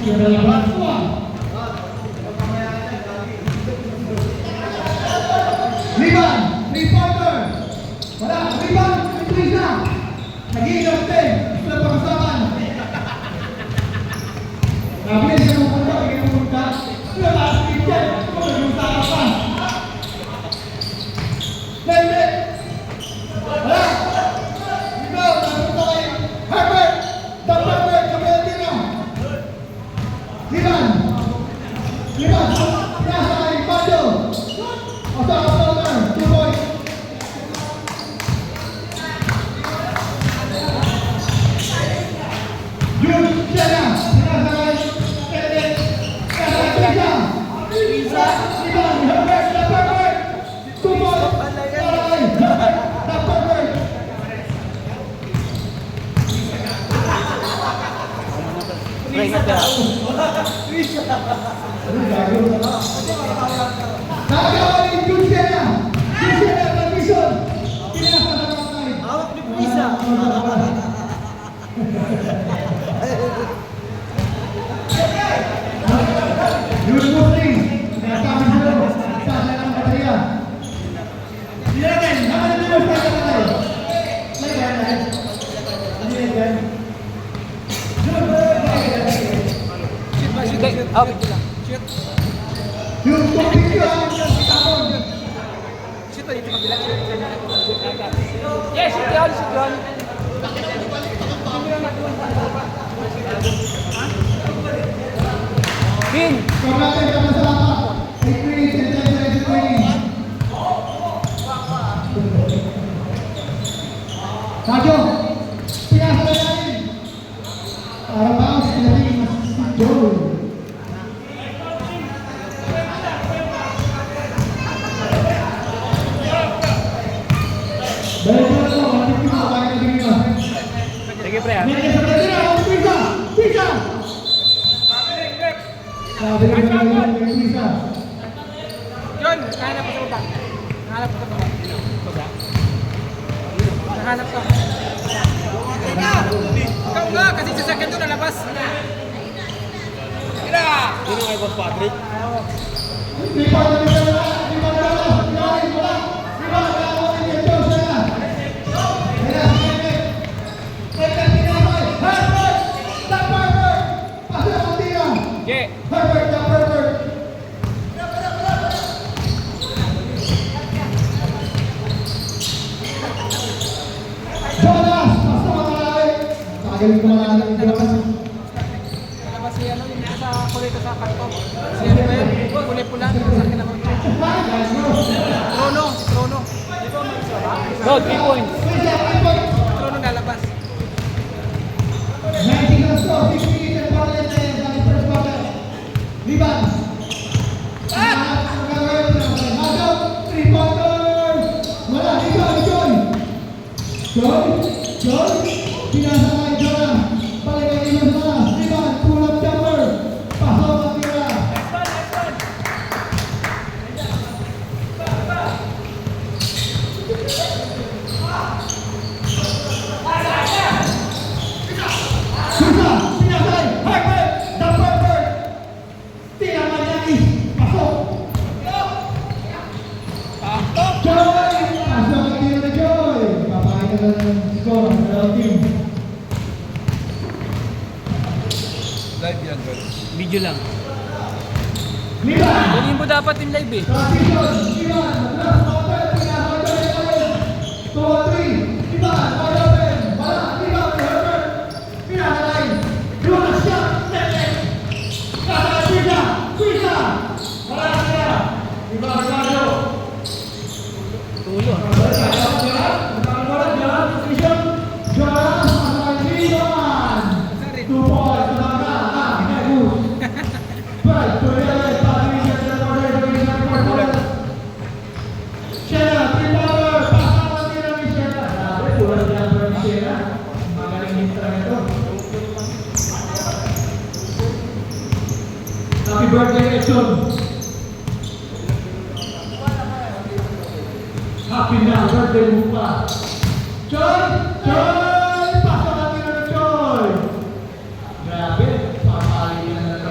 Liban, 3-pointer. Wala, Liban, 3 na. Nag-iinom din. Gusto na pag-usapan. Nabilis ka mo punta, bigyan mo punta. Wala, last week yan. Kung nag-usapan pa. Nende. Wala. Ikaw, nagpunta kayo. Herbert, the Herbert, kabilang din na. Liban. Liban, pinasa kay Bado. Osa, 2 points. Yun, siya na. Pinasa kay Kenneth. Pinasa kay Pisa. Liban, Herbert, the Herbert. 2 points. Para kay Herbert, the Herbert. Nakakawin, yun siya na. Yun siya na, transmission. Pinasa sa kapatay. Hawak ni Pisa. Yun po rin. Pinasama siya lang. Sasa ng baterya. Nilagan, naman na sa kapatay. Nilagan. Nilagan. Shoot. Yung tubig yun, tapon. Shoot dito kabila. Yes, shoot yun, shoot yun. Bin. Kung natin kami sa lapat, i-create and then training. Sadio, pinasa na natin. Para ba ang sinating si Joel? Dahil ko ito, matip ko sa kaya na dito. Sige pre ha. Hindi sa pagkakita, pisa! Pisa! Sabi na naman yung pisa. John, nahanap ko sa baba. Nahanap ko sa baba. Baba. Nahanap ka. Ikaw nga, kasi sa second doon nalabas. Kira! Yun ang Boss Patrick. Di pa na nila wala, di pa na wala, di pa na wala, di pa na wala, di pa na wala. Kaya, kaya pinapay, Herbert, the Herbert, pasa ang tira. Yeah. Herbert, the Herbert. Jonas, pasa ang malaki. Tagaling ko malaki ng Jonas. Nalabas si ano, yung isa sa kulito sa kanto. Si ano ba yun? Kulay pula. Sa akin ako. Trono. Trono. No, 3 points. Trono nalabas. 19 na score, 68 and Portland sa first quarter. Liban. Knockout, 3-pointer. Wala, Joy. Joy. Pinasa kay Jonah. Balik kay Liban sana. Liban, pull-up jumper. Pasok ang tira. Susa, pinasay, Herbert, the Herbert. Tira Mariani, pasok. Joy, pasok ang tira na Joy. Papakita na ng score ang dalawang team. Live yan, guys. Video lang. Liban, Kunin mo dapat yung live eh. transition, Liban, last quarter, pinasay ko rin. 2-3, Liban, wide open. Wala, Liban, Herbert. Pinasay, Jonas shot, Tete. Kasay, Pisa. Wala na siya. Liban, Ricardo. Tulo. Jonas, Liban. 2 points, Right, Torreira, Patrícia, Shena, 3-pointer, pasama tira ni Shena. Sabi, tulad niya pa ni Shena. Magaling yung tira ito. Happy birthday, Edson. Happy na, birthday mo pa. Joy! Pasok ang tira ni Joy! Grabe, papalin na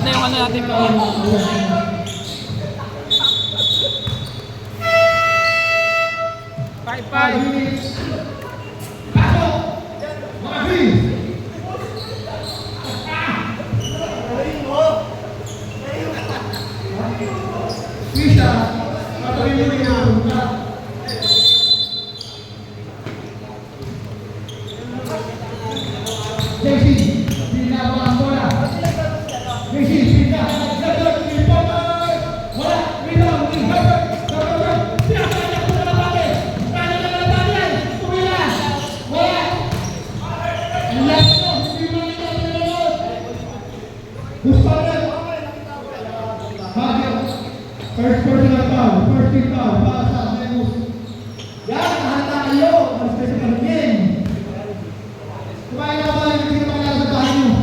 na yung ano natin. 5 5-5. minutes. Pasok! Mga Greens! Sisa, patuloy mo yung punta. JC, pinabang ang bola. JC, pinabang. Gatot, pinabang. Wala, pinabang. Herbert, Herbert, pinabang. Pinabang. Pinabang. Tumila. Wala. Ang last mo, hindi mo nito pinabang. Gusto rin. Bagyo. First personal foul, first team foul, para sa Venus. Yan, nahanda kayo. Mas kasi panagin. Kumain na ba yung hindi naman lang sa bahay nyo?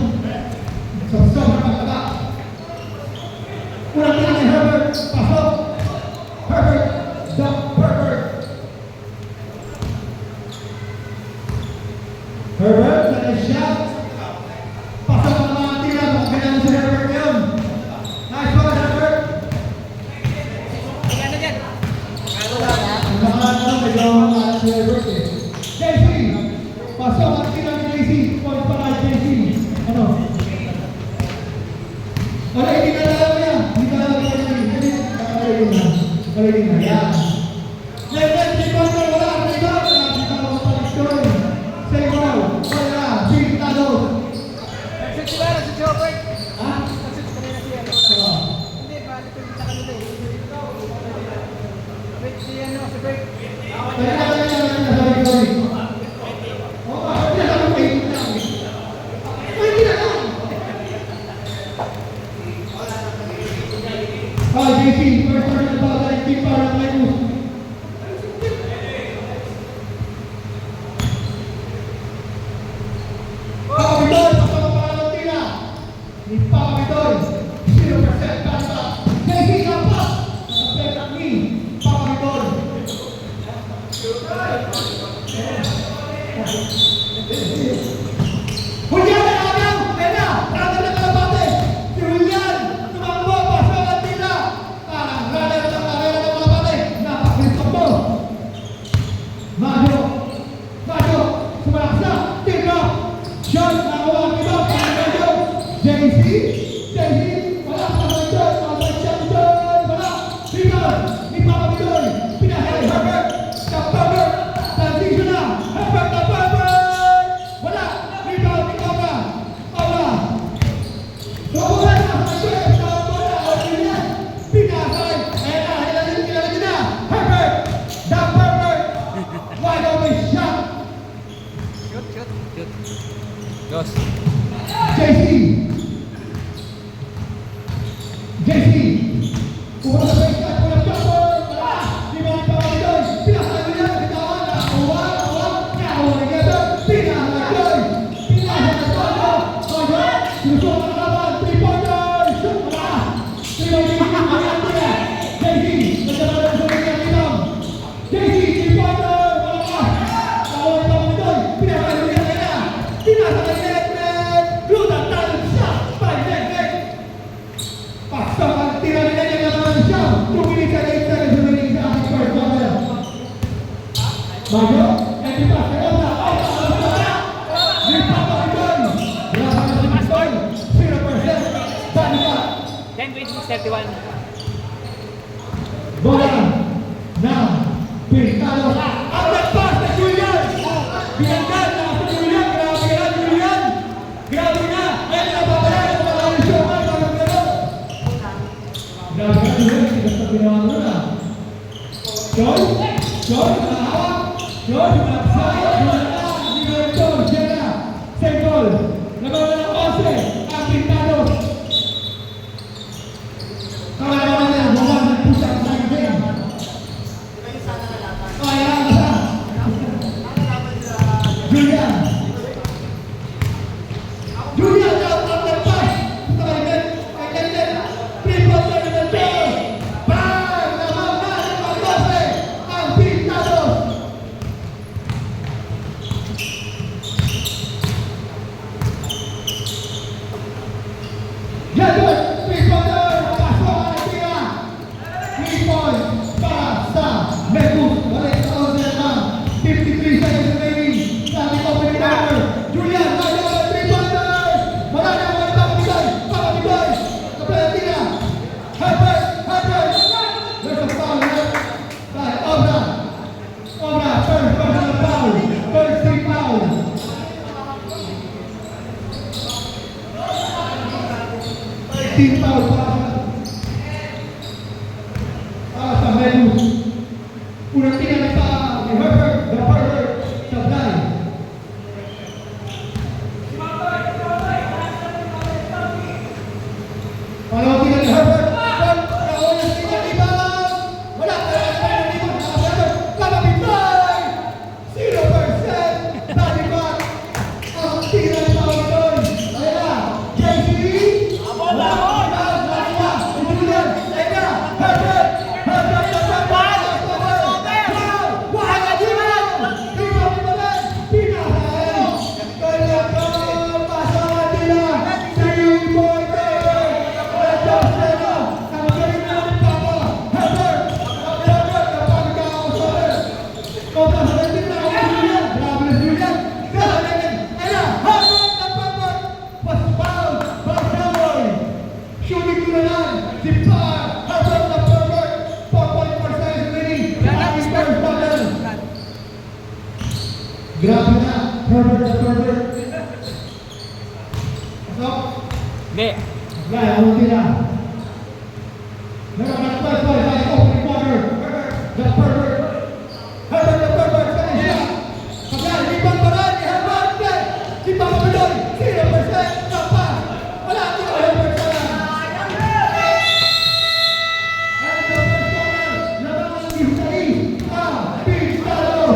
So, sobrang pagkaba. Unang tingnan ni Herbert, pasok. Herbert, dump, Herbert. Herbert, sa next shot. Pasok ang mga tira, magkailangan si Herbert ngayon. Nice one, Herbert. Ano dyan? Ang mga medyo ang si Herbert eh. JC, pasok ang tira ni JC. Point para kay JC. Ano? Wala, hindi na lang yan. Hindi na lang yan. Kaligin na. Yan. Yan, si Conor, wala. Rito. Nakita ko sa picture. Say wow. Wala. Pintados. Nag-shoot si Bara, si Joker. Ha? Nag-shoot kanina si ano. Oo. Hindi, balik ko sa kanila eh. Wait, si ano, si Bert. Kaya na lang yan. Sorry, sorry. Oo, hindi na lang. Hindi na lang. Hindi na lang. JC, first person na ba sa team para ng Venus? Papa Bitoy, pasok ang pangalan tira. Ni Papa Bitoy, 0% kanta. JC, dapat. Nakapet ang ni Papa Bitoy. Julian, nakakam! Kaya! Runner na kalabate! Si Julian! Tumakbo! Pasok ang tira! Parang runner na kalabate! Napakristok mo! Majo! Majo! Sumalakas na! Tira! Shot! Nakawa ang iba! Majo! JC! JC! Wala! Pasok shot! Pasok shot! Wala! Rebound! Ni Papa Bitoy! Pinahali! Herbert! Herbert! Transition na! Herbert! Herbert! Wala! Rebound! Ni Papa! Paula! Sobrang na! Herbert! Sobrang na! Orilian! Pinahali! Ayan na! Kilala nyo na! Herbert! Down Herbert! Wide open shot! Shoot, shoot, shoot. Dos. JC! JC! Pumunta sa baseline, pumunta sa jumper! Wala! Rebound pa kami doon! Pinahali niya! Bitawan! Nakakuha! Nakakuha ni Gebert! Pinahali! Pinahali! Majo! Sinusuot ang laban! 3-pointer! Shoot! Wala! 3-pointer! Ayan niya! JC! Nagdala ng sulit ng rebound! JC! 3-pointer! Wala! Nakakuha ni Papa Bitoy! Pinahali niya na! Pinahali niya! Lutan talent shot! By Negnek! Pasok ang tira ni Negnek na naman siya! 2 minutes and 8 seconds remaining sa ating first quarter. Majo, empty pass kay Osa. Osa, Osa! Ni Papa Bitoy! Laban na si Bitoy! 0%! Balikan! 10-26-31. Bola na Pintados. Ang nagpass na Julian! Binanggan na si Julian! Grabe na Julian! Grabe na! Ayan na babaya! Ito na lang yung show man! Parang gano'n! Grabe na Julian! Sigas na ginawa mo na! Joy! Joy! Nakahawak! Joy! Nakasaya! Joy! Diyan na! Same goal! Nagawa na ng 11 ang Pintados! Kaya niya, buwan ng push up sa game. Kaya na. Julian. Julian out of the pass. Target. Triple terminal. Bang! Naman na ng 12 ang Pintados. Sabay boost. Unang tingnan